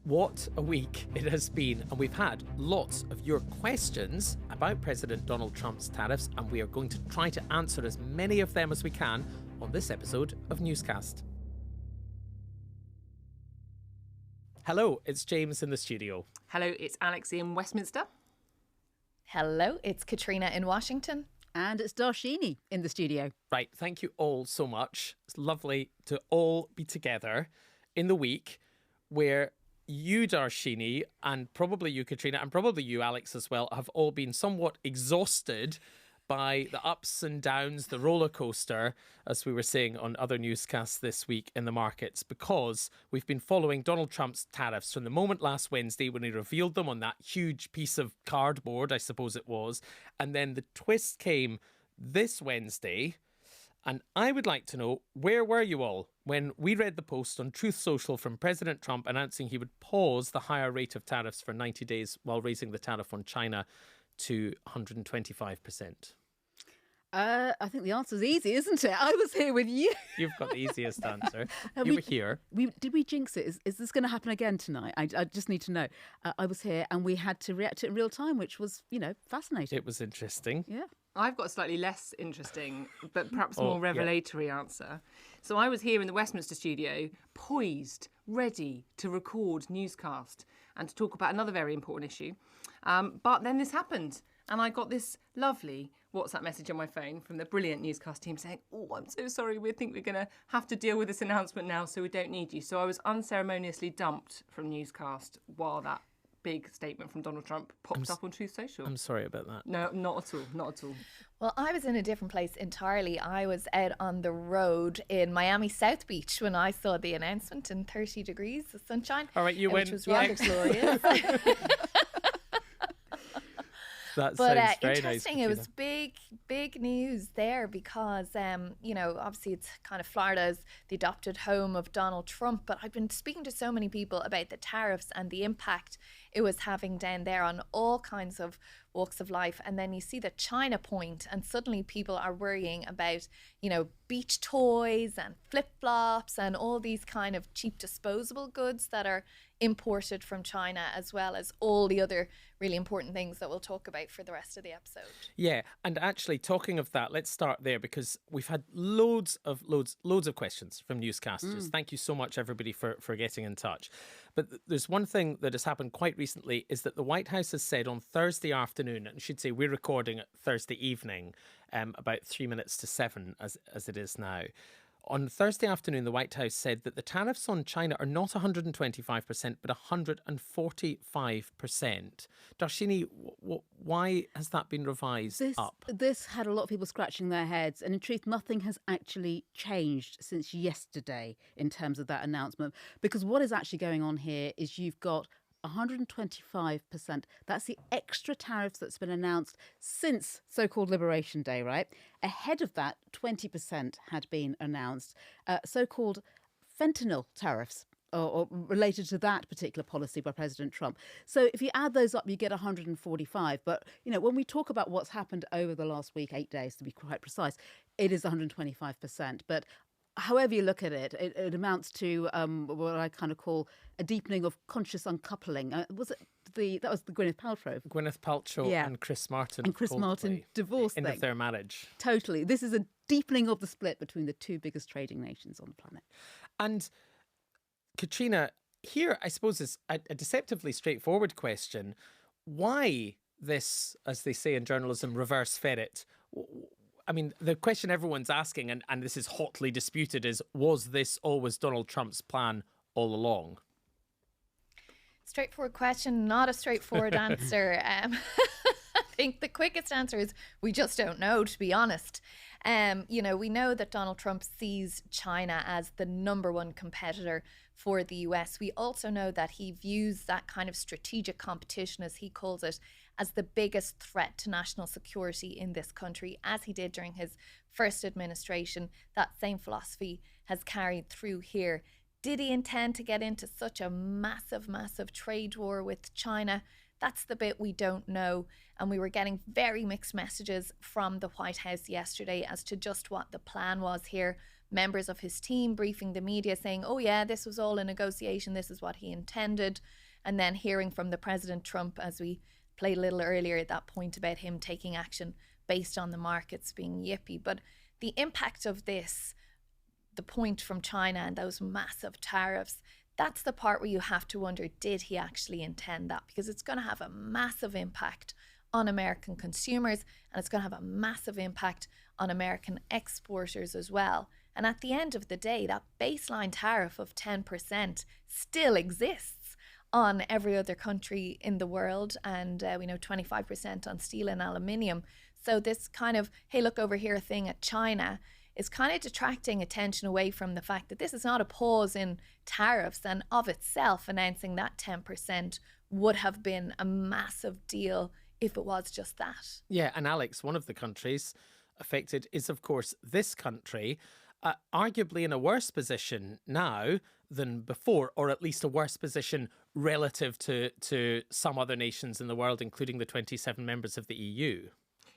What a week it has been, and we've had lots of your questions about President Donald Trump's tariffs, and we are going to try to answer as many of them as we can on this episode of Newscast. Hello, it's James in the studio. Hello, it's Alex in Westminster. Hello, it's Caitríona in Washington. And it's Dharshini in the studio. Right, thank you all so much. It's lovely to all be together in the week where you, Dharshini, and probably you, Caitríona, and probably you, Alex, as well, have all been somewhat exhausted by the ups and downs, the roller coaster, as we were saying on other newscasts this week in the markets, because we've been following Donald Trump's tariffs from the moment last Wednesday when he revealed them on that huge piece of cardboard, I suppose it was. And then the twist came this Wednesday. And I would like to know, where were you all when we read the post on Truth Social from President Trump announcing he would pause the higher rate of tariffs for 90 days while raising the tariff on China to 125%? I think the answer is easy, isn't it? I was here with you. You've got the easiest answer. You were here. Did we jinx it? Is this going to happen again tonight? I just need to know. I was here and we had to react to it in real time, which was, fascinating. It was interesting. Yeah. I've got a slightly less interesting, but perhaps more revelatory answer. So I was here in the Westminster studio, poised, ready to record Newscast and to talk about another very important issue. But then this happened. And I got this lovely WhatsApp message on my phone from the brilliant Newscast team saying, "Oh, I'm so sorry. We think we're going to have to deal with this announcement now, so we don't need you." So I was unceremoniously dumped from Newscast while that big statement from Donald Trump popped up on Truth Social. I'm sorry about that. No, not at all. Not at all. Well, I was in a different place entirely. I was out on the road in Miami South Beach when I saw the announcement in 30 degrees of sunshine. All right, you went. Which was rather glorious. That but sounds very interesting. nice, It was big news there because, obviously it's kind of Florida is the adopted home of Donald Trump. But I've been speaking to so many people about the tariffs and the impact it was having down there on all kinds of walks of life. And then you see the China point and suddenly people are worrying about, beach toys and flip-flops and all these kind of cheap disposable goods that are imported from China, as well as all the other really important things that we'll talk about for the rest of the episode. Yeah, and actually talking of that, let's start there because we've had loads of questions from newscasters. Thank you so much, everybody, for getting in touch. But there's one thing that has happened quite recently is that the White House has said on Thursday afternoon, and I should say we're recording it Thursday evening, about 3 minutes to 7 as it is now. On Thursday afternoon, the White House said that the tariffs on China are not 125%, but 145%. Dharshini, why has that been revised up? This had a lot of people scratching their heads. And in truth, nothing has actually changed since yesterday in terms of that announcement. Because what is actually going on here is you've got 125%. That's the extra tariffs that's been announced since so-called Liberation Day, right? Ahead of that, 20% had been announced, so-called fentanyl tariffs, or related to that particular policy by President Trump. So if you add those up, you get 145. But, when we talk about what's happened over the last week, 8 days to be quite precise, it is 125%. But however you look at it, it amounts to what I kind of call a deepening of conscious uncoupling. That was the Gwyneth Paltrow? Gwyneth Paltrow and Chris Martin. And Chris Martin divorce end thing. Of their marriage. Totally. This is a deepening of the split between the two biggest trading nations on the planet. And Caitríona, here I suppose is a deceptively straightforward question. Why this, as they say in journalism, reverse ferret? I mean, the question everyone's asking, and this is hotly disputed, is was this always Donald Trump's plan all along? Straightforward question, not a straightforward answer. I think the quickest answer is we just don't know, to be honest. We know that Donald Trump sees China as the number one competitor for the US. We also know that he views that kind of strategic competition, as he calls it, as the biggest threat to national security in this country, as he did during his first administration. That same philosophy has carried through here. Did he intend to get into such a massive trade war with China? That's the bit we don't know. And we were getting very mixed messages from the White House yesterday as to just what the plan was here. members of his team briefing the media saying, oh yeah, this was all a negotiation, this is what he intended. And then hearing from the President Trump, as we played a little earlier at that point about him taking action based on the markets being yippy. But the impact of this, the point from China and those massive tariffs, that's the part where you have to wonder, did he actually intend that? Because it's going to have a massive impact on American consumers, and it's going to have a massive impact on American exporters as well. And at the end of the day, that baseline tariff of 10% still exists on every other country in the world, and we know 25% on steel and aluminium. So this kind of, hey, look over here thing at China is kind of detracting attention away from the fact that this is not a pause in tariffs, and of itself announcing that 10% would have been a massive deal if it was just that. Yeah, and Alex, one of the countries affected is, of course, this country, arguably in a worse position now than before, or at least a worse position relative to some other nations in the world, including the 27 members of the EU.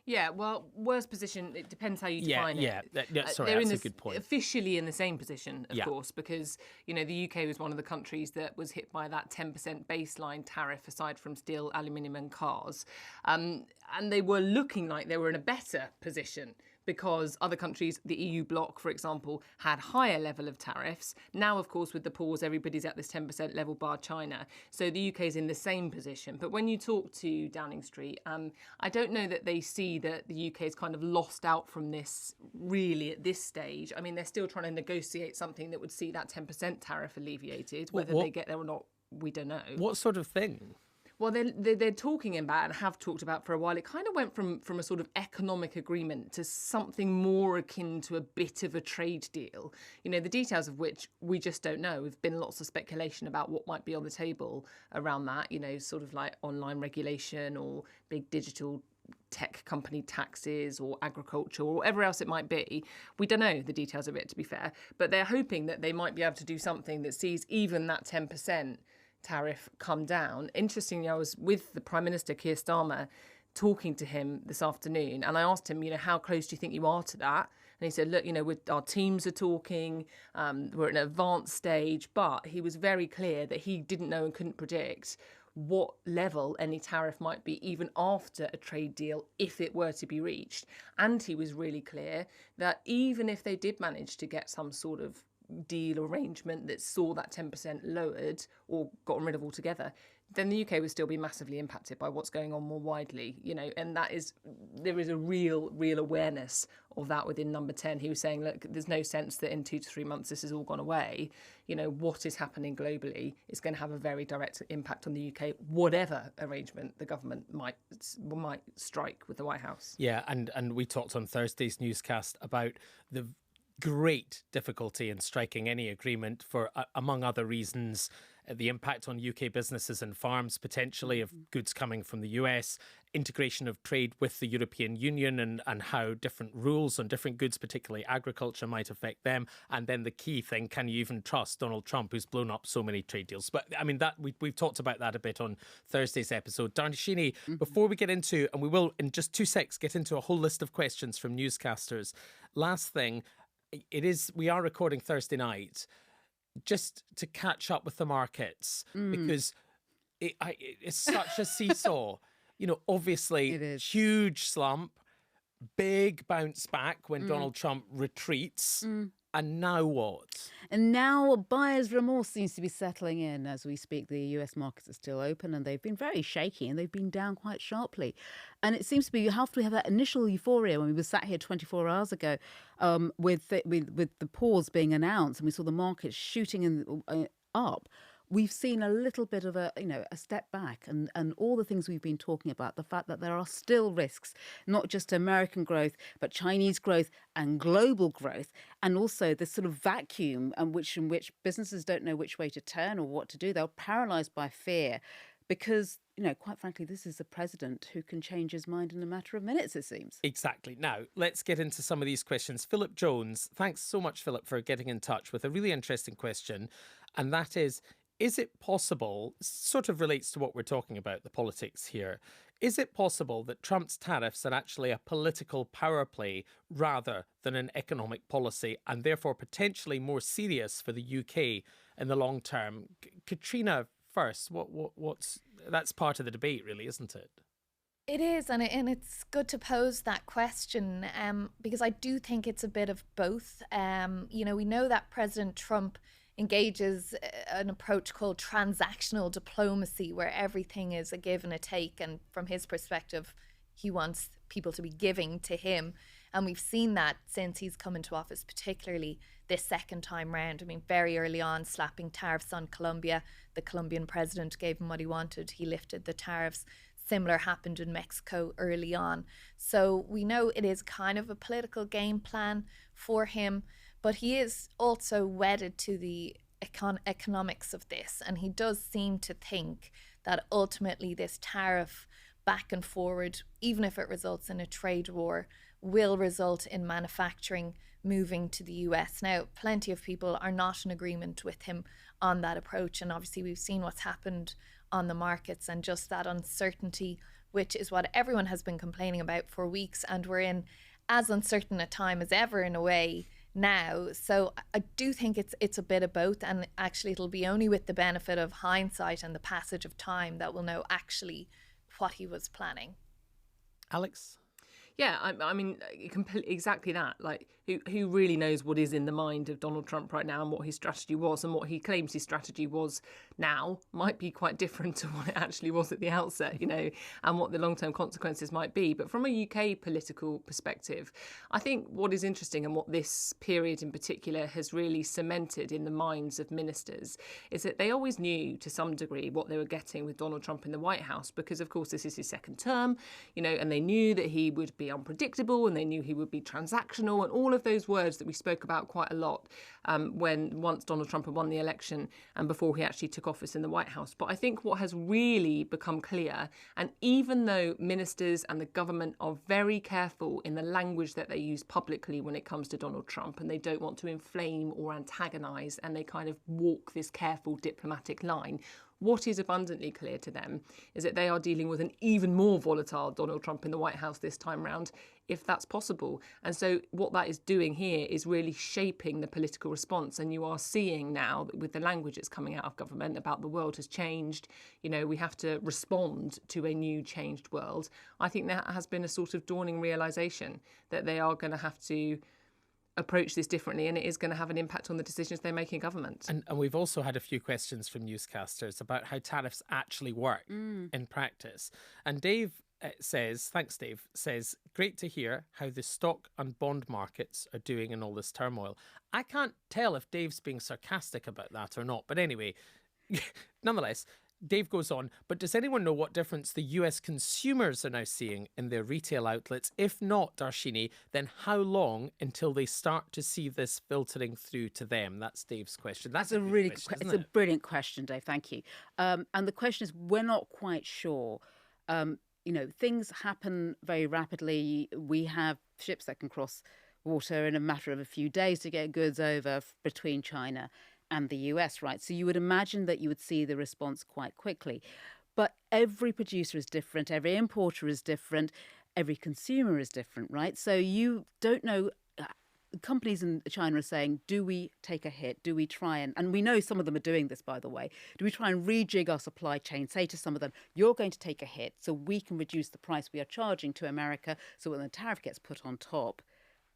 Yeah, well, worst position, it depends how you define it. Sorry, They're that's a good point. Officially in the same position, of course, because, you know, the UK was one of the countries that was hit by that 10% baseline tariff, aside from steel, aluminium and cars. And they were looking like they were in a better position because other countries, the EU bloc, for example, had higher level of tariffs. Now, of course, with the pause, everybody's at this 10% level bar China. So the UK is in the same position. But when you talk to Downing Street, I don't know that they see that the UK is kind of lost out from this really at this stage. I mean, they're still trying to negotiate something that would see that 10% tariff alleviated. Whether they get there or not, we don't know. What sort of thing? Well, they're talking about and have talked about for a while. It kind of went from a sort of economic agreement to something more akin to a bit of a trade deal. You know, the details of which we just don't know. There's been lots of speculation about what might be on the table around that, you know, sort of like online regulation or big digital tech company taxes or agriculture or whatever else it might be. We don't know the details of it, to be fair. But they're hoping that they might be able to do something that sees even that 10% tariff come down. Interestingly, I was with the Prime Minister, Keir Starmer, talking to him this afternoon, and I asked him, you know, how close do you think you are to that? And he said, look, you know, our teams are talking, we're at an advanced stage, but he was very clear that he didn't know and couldn't predict what level any tariff might be even after a trade deal if it were to be reached. And he was really clear that even if they did manage to get some sort of deal arrangement that saw that 10% lowered or gotten rid of altogether, then the UK would still be massively impacted by what's going on more widely, you know, and there is a real awareness of that within Number 10. He was saying, look, there's no sense that in 2 to 3 months this has all gone away. You know, what is happening globally is going to have a very direct impact on the UK, whatever arrangement the government might strike with the White House. Yeah, and we talked on Thursday's newscast about the great difficulty in striking any agreement for, among other reasons, the impact on UK businesses and farms, potentially, of goods coming from the US, integration of trade with the European Union and how different rules on different goods, particularly agriculture, might affect them. And then the key thing, can you even trust Donald Trump, who's blown up so many trade deals? But I mean, that we've talked about that a bit on Thursday's episode. Dharshini, before we get into, and we will in just 2 secs get into a whole list of questions from newscasters. Last thing, we are recording Thursday night, just to catch up with the markets, because it's such a seesaw. You know, obviously, huge slump, big bounce back when Donald Trump retreats. And now what? And now buyer's remorse seems to be settling in as we speak. The US markets are still open and they've been very shaky and they've been down quite sharply. And it seems to be after we have that initial euphoria when we were sat here 24 hours ago with the pause being announced and we saw the markets shooting up. We've seen a little bit of a step back and all the things we've been talking about, the fact that there are still risks, not just American growth, but Chinese growth and global growth, and also this sort of vacuum in which businesses don't know which way to turn or what to do. They're paralysed by fear because, you know, quite frankly, this is a president who can change his mind in a matter of minutes, it seems. Exactly. Now, let's get into some of these questions. Philip Jones, thanks so much, Philip, for getting in touch with a really interesting question. And that is is it possible, sort of relates to what we're talking about, the politics here, is it possible that Trump's tariffs are actually a political power play rather than an economic policy, and therefore potentially more serious for the UK in the long term? Caitríona first, what's that's part of the debate, really, isn't it? It is, and it's good to pose that question because I do think it's a bit of both. We know that President Trump engages an approach called transactional diplomacy, where everything is a give and a take, and from his perspective, he wants people to be giving to him. And we've seen that since he's come into office, particularly this second time round. I mean, very early on, slapping tariffs on Colombia. The Colombian president gave him what he wanted. He lifted the tariffs. Similar happened in Mexico early on. So we know it is kind of a political game plan for him, but he is also wedded to the economics of this. And he does seem to think that ultimately this tariff back and forward, even if it results in a trade war, will result in manufacturing moving to the US. Now, plenty of people are not in agreement with him on that approach. And obviously we've seen what's happened on the markets and just that uncertainty, which is what everyone has been complaining about for weeks. And we're in as uncertain a time as ever in a way now. So I do think it's a bit of both. And actually it'll be only with the benefit of hindsight and the passage of time that we'll know actually what he was planning. Alex? Yeah, I mean, exactly that. Like, who really knows what is in the mind of Donald Trump right now and what his strategy was, and what he claims his strategy was now might be quite different to what it actually was at the outset, and what the long-term consequences might be. But from a UK political perspective, I think what is interesting and what this period in particular has really cemented in the minds of ministers is that they always knew to some degree what they were getting with Donald Trump in the White House, because of course this is his second term, and they knew that he would be unpredictable, and they knew he would be transactional, and all of those words that we spoke about quite a lot once Donald Trump had won the election and before he actually took office in the White House. But I think what has really become clear, and even though ministers and the government are very careful in the language that they use publicly when it comes to Donald Trump, and they don't want to inflame or antagonise, and they kind of walk this careful diplomatic line, what is abundantly clear to them is that they are dealing with an even more volatile Donald Trump in the White House this time round, if that's possible. And so what that is doing here is really shaping the political response. And you are seeing now that with the language that's coming out of government about the world has changed, we have to respond to a new changed world. I think there has been a sort of dawning realisation that they are going to have to approach this differently, and it is going to have an impact on the decisions they make in government. And we've also had a few questions from newscasters about how tariffs actually work in practice. And Dave says, thanks Dave, says, great to hear how the stock and bond markets are doing in all this turmoil. I can't tell if Dave's being sarcastic about that or not, but anyway, nonetheless, Dave goes on, but does anyone know what difference the US consumers are now seeing in their retail outlets? If not, Dharshini, then how long until they start to see this filtering through to them? That's Dave's question. That's a really question, it's a brilliant question, Dave. Thank you. And the question is, we're not quite sure. Things happen very rapidly. We have ships that can cross water in a matter of a few days to get goods over between China and the US, right? So you would imagine that you would see the response quite quickly. But every producer is different, every importer is different, every consumer is different, right? So you don't know. Companies in China are saying, do we take a hit? Do we try and we know some of them are doing this, by the way, do we try and rejig our supply chain, say to some of them, you're going to take a hit so we can reduce the price we are charging to America, so when the tariff gets put on top,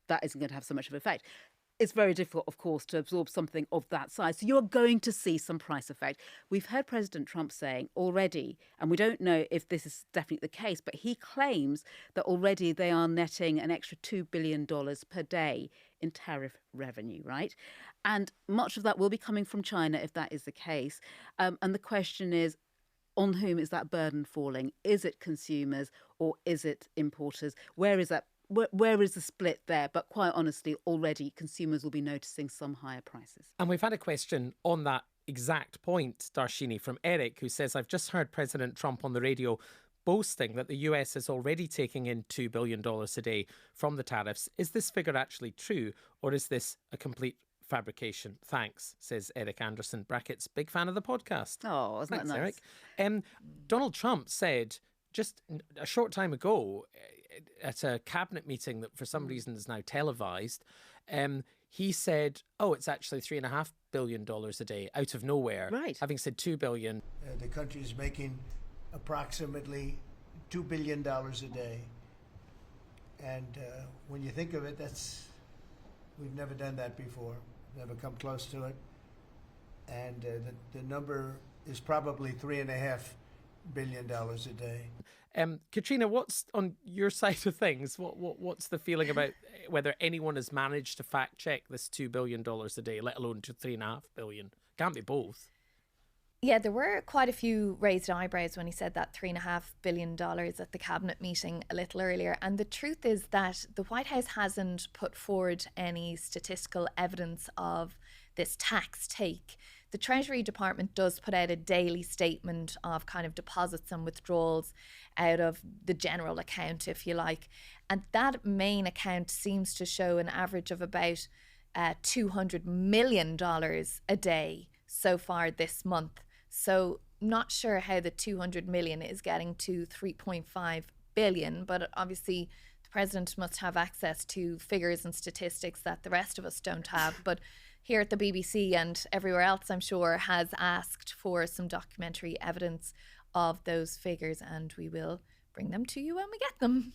that isn't going to have so much of an effect. It's very difficult, of course, to absorb something of that size. So you're going to see some price effect. We've heard President Trump saying already, and we don't know if this is definitely the case, but he claims that already they are netting an extra $2 billion per day in tariff revenue, right? And much of that will be coming from China if that is the case. And the question is, on whom is that burden falling? Is it consumers or is it importers? Where is that? Where is the split there? But quite honestly, already consumers will be noticing some higher prices. And we've had a question on that exact point, Dharshini, from Eric, who says, I've just heard President Trump on the radio boasting that the US is already taking in $2 billion a day from the tariffs. Is this figure actually true, or is this a complete fabrication. Thanks, says Eric Anderson. Brackets, big fan of the podcast. Oh, isn't Thanks, that nice? Eric. Donald Trump said just a short time ago at a cabinet meeting that for some reason is now televised, he said, it's actually $3.5 billion a day out of nowhere. Right. Having said $2 billion. The country is making approximately $2 billion a day. And when you think of it, we've never done that before, never come close to it. And the number is probably $3.5 billion a day. Caitríona, what's on your side of things? What's the feeling about whether anyone has managed to fact check this $2 billion a day, let alone to $3.5 billion? Can't be both. Yeah, there were quite a few raised eyebrows when he said that $3.5 billion at the cabinet meeting a little earlier. And the truth is that the White House hasn't put forward any statistical evidence of this tax take. The Treasury Department does put out a daily statement of kind of deposits and withdrawals out of the general account, if you like. And that main account seems to show an average of about $200 million a day so far this month. So not sure how the 200 million is getting to 3.5 billion, but obviously the president must have access to figures and statistics that the rest of us don't have. But here at the BBC and everywhere else, I'm sure, has asked for some documentary evidence of those figures, and we will bring them to you when we get them.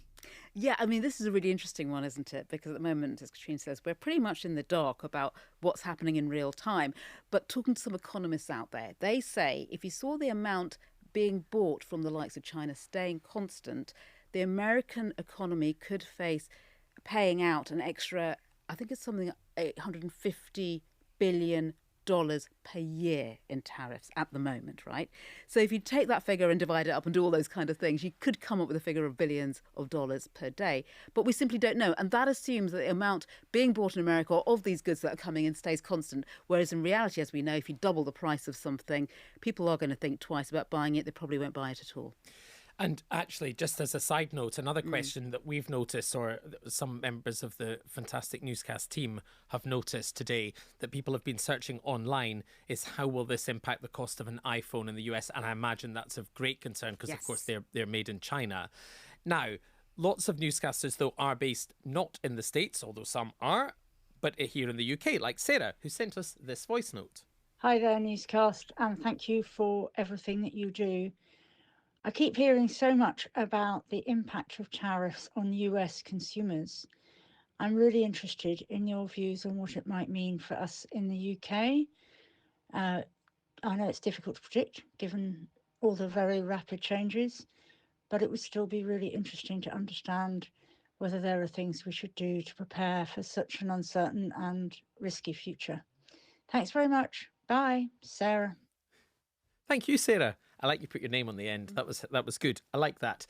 Yeah, I mean, this is a really interesting one, isn't it? Because at the moment, as Caitríona says, we're pretty much in the dark about what's happening in real time. But talking to some economists out there, they say if you saw the amount being bought from the likes of China staying constant, the American economy could face paying out an extra, I think it's something $850 billion per year in tariffs at the moment, right? So if you take that figure and divide it up and do all those kind of things, you could come up with a figure of billions of dollars per day. But we simply don't know. And that assumes that the amount being bought in America of these goods that are coming in stays constant. Whereas in reality, as we know, if you double the price of something, people are going to think twice about buying it. They probably won't buy it at all. And actually, just as a side note, another question that we've noticed, or some members of the fantastic Newscast team have noticed today, that people have been searching online, is how will this impact the cost of an iPhone in the US? And I imagine that's of great concern because, of course, they're made in China. Now, lots of newscasters, though, are based not in the States, although some are, but here in the UK, like Sarah, who sent us this voice note. Hi there, Newscast, and thank you for everything that you do. I keep hearing so much about the impact of tariffs on US consumers. I'm really interested in your views on what it might mean for us in the UK. I know it's difficult to predict given all the very rapid changes, but it would still be really interesting to understand whether there are things we should do to prepare for such an uncertain and risky future. Thanks very much. Bye, Sarah. Thank you, Sarah. I like you put your name on the end. That was good. I like that.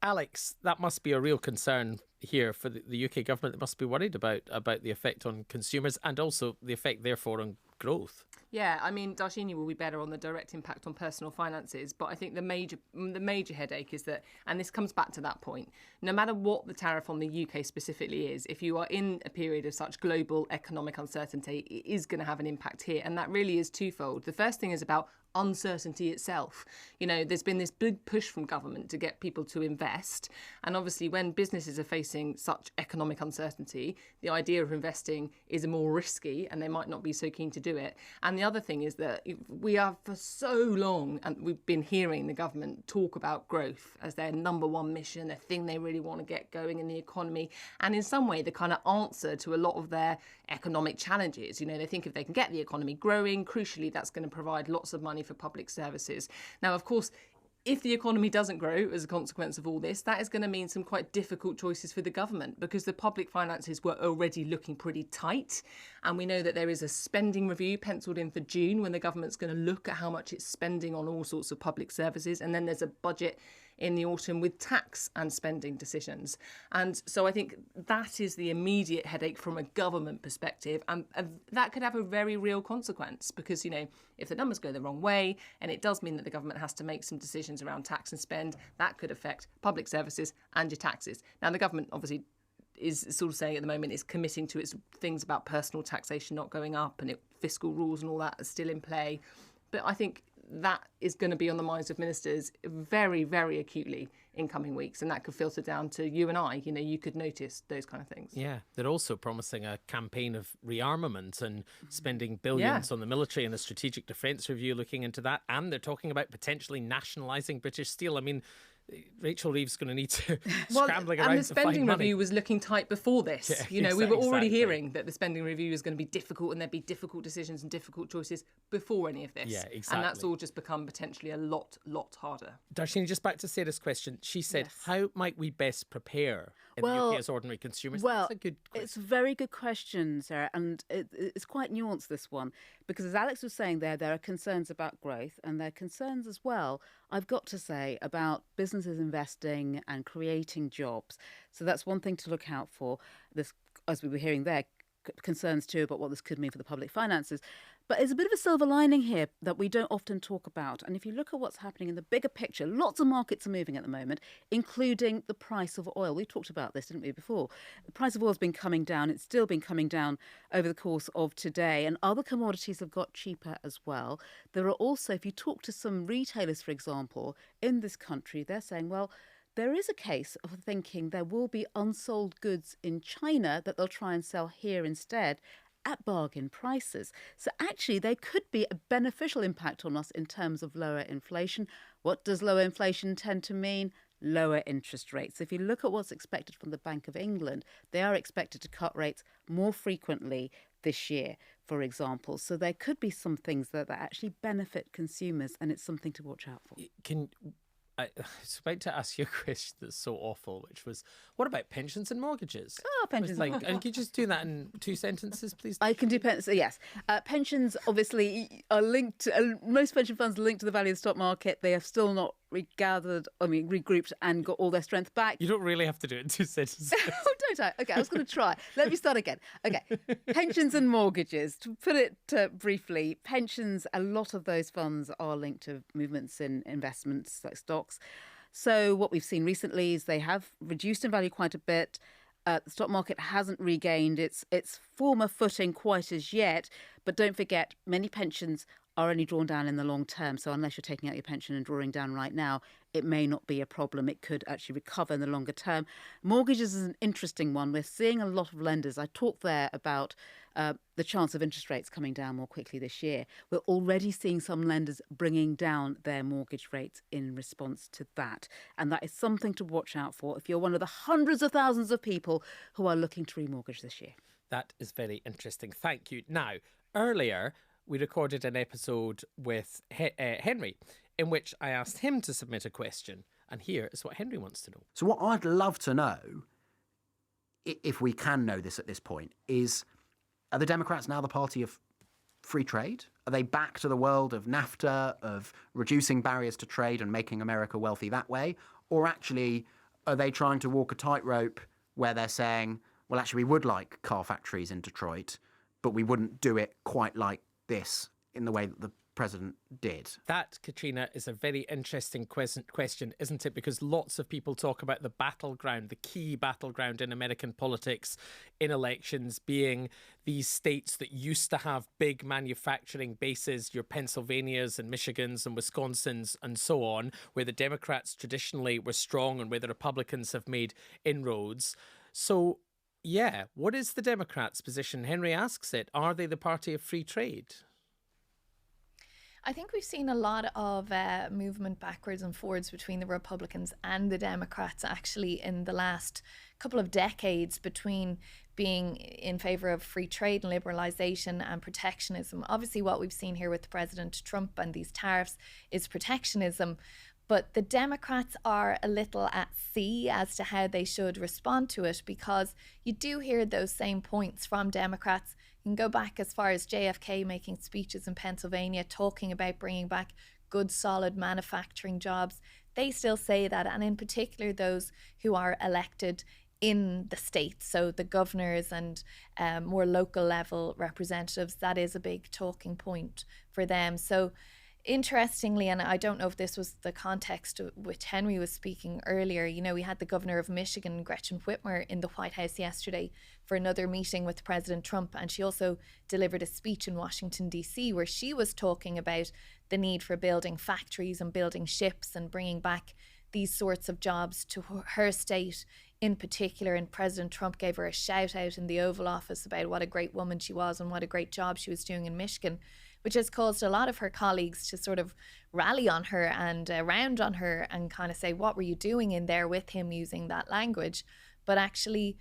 Alex, that must be a real concern here for the UK government. They must be worried about the effect on consumers and also the effect, therefore, on growth. Yeah, I mean, Dharshini will be better on the direct impact on personal finances, but I think the major headache is that, and this comes back to that point, no matter what the tariff on the UK specifically is, if you are in a period of such global economic uncertainty, it is going to have an impact here, and that really is twofold. The first thing is about uncertainty itself. You know, there's been this big push from government to get people to invest, and obviously when businesses are facing such economic uncertainty, the idea of investing is more risky and they might not be so keen to do it. And the other thing is that we are for so long, and we've been hearing the government talk about growth as their number one mission, the thing they really want to get going in the economy, and in some way the kind of answer to a lot of their economic challenges. You know, they think if they can get the economy growing, crucially that's going to provide lots of money for public services. Now, of course, if the economy doesn't grow as a consequence of all this, that is going to mean some quite difficult choices for the government because the public finances were already looking pretty tight. And we know that there is a spending review penciled in for June when the government's going to look at how much it's spending on all sorts of public services. And then there's a budget in the autumn with tax and spending decisions. And so I think that is the immediate headache from a government perspective. And that could have a very real consequence because, you know, if the numbers go the wrong way, and it does mean that the government has to make some decisions around tax and spend, that could affect public services and your taxes. Now, the government obviously is sort of saying at the moment is committing to its things about personal taxation not going up and fiscal rules and all that are still in play. But I think that is going to be on the minds of ministers very, very acutely in coming weeks, and that could filter down to you and I. You know, you could notice those kind of things. Yeah, they're also promising a campaign of rearmament and spending billions on the military and a strategic defence review looking into that, and they're talking about potentially nationalising British Steel. I mean, Rachel Reeves going to need to scrambling around and the to find spending money. review was looking tight before this. Yeah, you know, we were already exactly. hearing that the spending review was going to be difficult and there'd be difficult decisions and difficult choices before any of this. Yeah, exactly. And that's all just become potentially a lot harder. Dharshini, just back to Sarah's question, she said, Yes. how might we best prepare in the UK as ordinary consumers? Well, That's a good question. it's a very good question, Sarah, and it's quite nuanced, this one, because as Alex was saying there are concerns about growth, and there are concerns as well, I've got to say, about businesses investing and creating jobs. So that's one thing to look out for. This, as we were hearing there, concerns too about what this could mean for the public finances. But there's a bit of a silver lining here that we don't often talk about. And if you look at what's happening in the bigger picture, lots of markets are moving at the moment, including the price of oil. We talked about this, didn't we, before? The price of oil has been coming down. It's still been coming down over the course of today. And other commodities have got cheaper as well. There are also, if you talk to some retailers, for example, in this country, they're saying, well, there is a case of thinking there will be unsold goods in China that they'll try and sell here instead at bargain prices. So actually there could be a beneficial impact on us in terms of lower inflation. What does lower inflation tend to mean? Lower interest rates. If you look at what's expected from the Bank of England, they are expected to cut rates more frequently this year, for example. So there could be some things that actually benefit consumers, and it's something to watch out for. I was about to ask you a question that's so awful, which was, what about pensions and mortgages? Oh, pensions. And could you just do that in 2 sentences, please? I can do pensions. Yes. Pensions obviously are linked to, most pension funds are linked to the value of the stock market. They have still not regrouped and got all their strength back. You don't really have to do it in 2 sentences. Oh, don't I? Okay, I was going to try. Let me start again. Okay, pensions and mortgages. To put it briefly, pensions, a lot of those funds are linked to movements in investments like stocks. So what we've seen recently is they have reduced in value quite a bit. The stock market hasn't regained its former footing quite as yet. But don't forget, many pensions are only drawn down in the long term. So unless you're taking out your pension and drawing down right now, it may not be a problem. It could actually recover in the longer term. Mortgages is an interesting one. We're seeing a lot of lenders. I talked there about the chance of interest rates coming down more quickly this year. We're already seeing some lenders bringing down their mortgage rates in response to that. And that is something to watch out for if you're one of the hundreds of thousands of people who are looking to remortgage this year. That is very interesting. Thank you. Now, earlier, we recorded an episode with Henry in which I asked him to submit a question. And here is what Henry wants to know. So what I'd love to know, if we can know this at this point, is, are the Democrats now the party of free trade? Are they back to the world of NAFTA, of reducing barriers to trade and making America wealthy that way? Or actually, are they trying to walk a tightrope where they're saying, well, actually, we would like car factories in Detroit, but we wouldn't do it quite like this in the way that the president did? That, Caitríona, is a very interesting question, isn't it? Because lots of people talk about the battleground, the key battleground in American politics in elections being these states that used to have big manufacturing bases, your Pennsylvanias and Michigans and Wisconsins and so on, where the Democrats traditionally were strong and where the Republicans have made inroads. So, yeah, what is the Democrats' position? Henry asks it. Are they the party of free trade? I think we've seen a lot of movement backwards and forwards between the Republicans and the Democrats actually in the last couple of decades, between being in favour of free trade and liberalisation and protectionism. Obviously what we've seen here with President Trump and these tariffs is protectionism. But the Democrats are a little at sea as to how they should respond to it, because you do hear those same points from Democrats. You can go back as far as JFK making speeches in Pennsylvania talking about bringing back good, solid manufacturing jobs. They still say that, and in particular those who are elected in the states, so the governors and more local level representatives, that is a big talking point for them. So Interestingly, and I don't know if this was the context which Henry was speaking earlier, you know, we had the governor of Michigan, Gretchen Whitmer, in the White House yesterday for another meeting with President Trump. And she also delivered a speech in Washington, D.C., where she was talking about the need for building factories and building ships and bringing back these sorts of jobs to her state in particular. And President Trump gave her a shout out in the Oval Office about what a great woman she was and what a great job she was doing in Michigan, which has caused a lot of her colleagues to sort of rally on her and round on her and kind of say, what were you doing in there with him, using that language? But actually,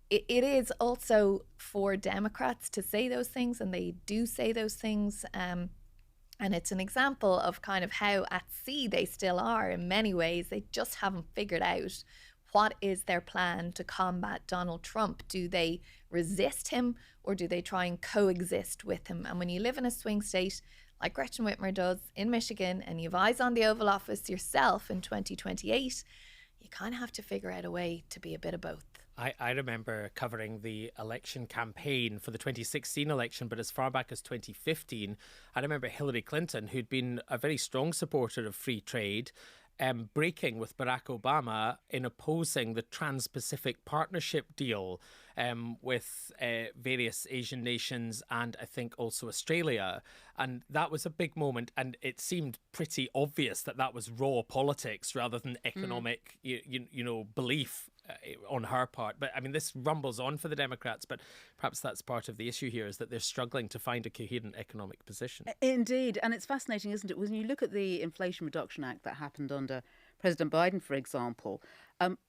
it is also for Democrats to say those things, and they do say those things. And it's an example of kind of how at sea they still are in many ways. They just haven't figured out what is their plan to combat Donald Trump. Do they resist him, or do they try and coexist with him? And when you live in a swing state like Gretchen Whitmer does in Michigan, and you've eyes on the Oval Office yourself in 2028, you kind of have to figure out a way to be a bit of both. I remember covering the election campaign for the 2016 election, but as far back as 2015, I remember Hillary Clinton, who'd been a very strong supporter of free trade, breaking with Barack Obama in opposing the Trans-Pacific Partnership deal with various Asian nations and I think also Australia. And that was a big moment. And it seemed pretty obvious that that was raw politics rather than economic, belief on her part. But I mean, this rumbles on for the Democrats, but perhaps that's part of the issue here, is that they're struggling to find a coherent economic position. Indeed. And it's fascinating, isn't it? When you look at the Inflation Reduction Act that happened under President Biden, for example,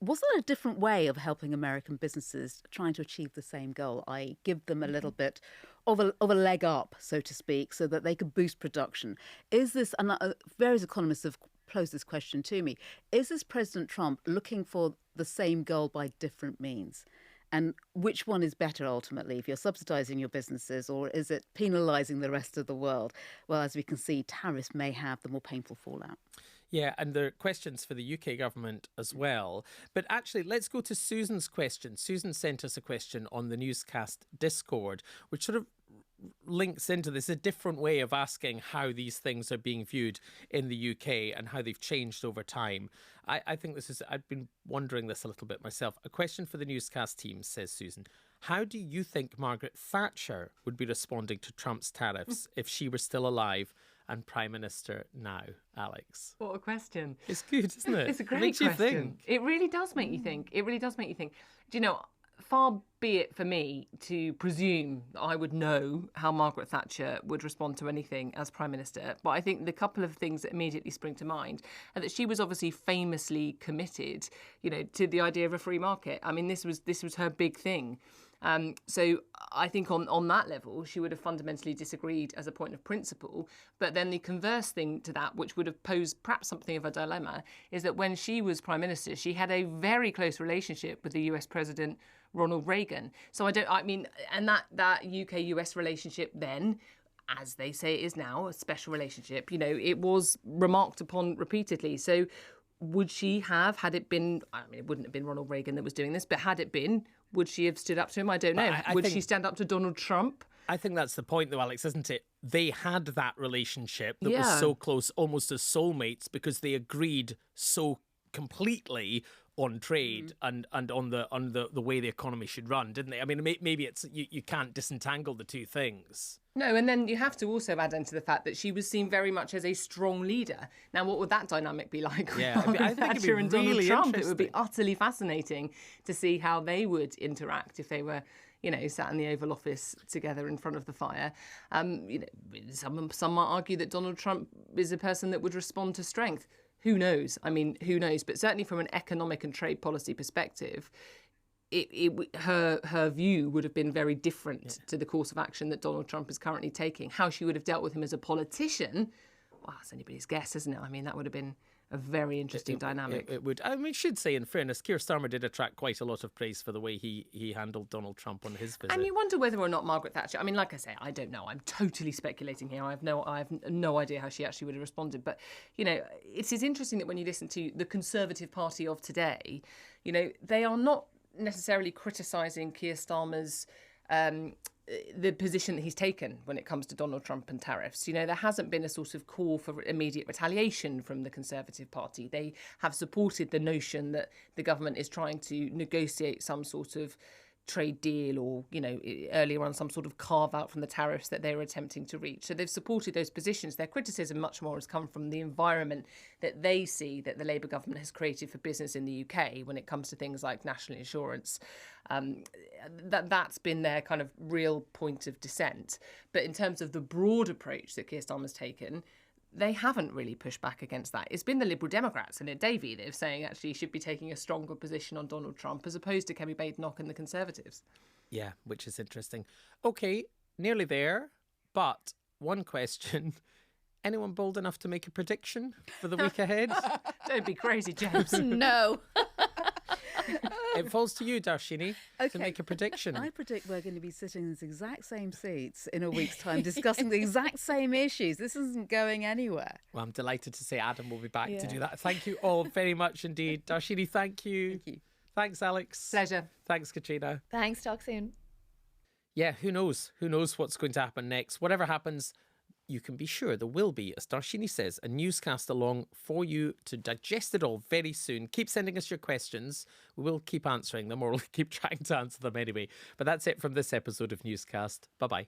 was that a different way of helping American businesses trying to achieve the same goal? I give them a little bit of a leg up, so to speak, so that they could boost production. Is this, and various economists have posed this question to me, is this President Trump looking for the same goal by different means? And which one is better ultimately, if you're subsidising your businesses, or is it penalising the rest of the world? Well, as we can see, tariffs may have the more painful fallout. Yeah, and there are questions for the UK government as well. But actually, let's go to Susan's question. Susan sent us a question on the Newscast Discord, which sort of links into this, a different way of asking how these things are being viewed in the UK and how they've changed over time. I think this is, I've been wondering this a little bit myself. A question for the Newscast team, says Susan. How do you think Margaret Thatcher would be responding to Trump's tariffs if she were still alive and Prime Minister now, Alex? What a question. It's good, isn't it? It's a great Makes question. You think. It really does make you think. It really does make you think. Do you know, far be it for me to presume that I would know how Margaret Thatcher would respond to anything as Prime Minister, but I think the couple of things that immediately spring to mind are that she was obviously famously committed, to the idea of a free market. I mean, this was her big thing. So I think on that level, she would have fundamentally disagreed as a point of principle. But then the converse thing to that, which would have posed perhaps something of a dilemma, is that when she was Prime Minister, she had a very close relationship with the US President Ronald Reagan. So and that UK-US relationship then, as they say it is now, a special relationship, it was remarked upon repeatedly. So would she have, had it been, it wouldn't have been Ronald Reagan that was doing this, but had it been, would she have stood up to him? I don't know. Would she stand up to Donald Trump? I think that's the point, though, Alex, isn't it? They had that relationship that was so close, almost as soulmates, because they agreed so completely on trade and on the way the economy should run, didn't they? I mean, maybe it's you can't disentangle the two things. No, and then you have to also add into the fact that she was seen very much as a strong leader. Now, what would that dynamic be like with Margaret Thatcher and Donald Trump? It would be utterly fascinating to see how they would interact if they were, sat in the Oval Office together in front of the fire. Some might argue that Donald Trump is a person that would respond to strength. Who knows? I mean, who knows? But certainly from an economic and trade policy perspective, her view would have been very different to the course of action that Donald Trump is currently taking. How she would have dealt with him as a politician, well, it's anybody's guess, isn't it? I mean, that would have been a very interesting dynamic. It would. I mean, I should say, in fairness, Keir Starmer did attract quite a lot of praise for the way he handled Donald Trump on his visit. And you wonder whether or not Margaret Thatcher, I mean, like I say, I don't know. I'm totally speculating here. I have no idea how she actually would have responded. But, it is interesting that when you listen to the Conservative Party of today, they are not necessarily criticising Keir Starmer's the position that he's taken when it comes to Donald Trump and tariffs. You know, there hasn't been a sort of call for immediate retaliation from the Conservative Party. They have supported the notion that the government is trying to negotiate some sort of trade deal or, you know, earlier on some sort of carve out from the tariffs that they were attempting to reach. So they've supported those positions. Their criticism much more has come from the environment that they see that the Labour government has created for business in the UK when it comes to things like national insurance. That's been their kind of real point of dissent. But in terms of the broad approach that Keir Starmer's taken, they haven't really pushed back against that. It's been the Liberal Democrats and Davey that are saying actually he should be taking a stronger position on Donald Trump as opposed to Kemi Badenoch and the Conservatives. Yeah, which is interesting. Okay, nearly there, but one question. Anyone bold enough to make a prediction for the week ahead? Don't be crazy, James. No. It falls to you, Dharshini, to make a prediction. I predict we're going to be sitting in these exact same seats in a week's time discussing the exact same issues. This isn't going anywhere. Well, I'm delighted to say Adam will be back to do that. Thank you all very much indeed. Dharshini, thank you. Thank you. Thanks, Alex. Pleasure. Thanks, Caitríona. Thanks. Talk soon. Yeah, who knows? Who knows what's going to happen next? Whatever happens, you can be sure there will be, as Dharshini says, a newscast along for you to digest it all very soon. Keep sending us your questions. We will keep answering them, or we'll keep trying to answer them anyway. But that's it from this episode of Newscast. Bye-bye.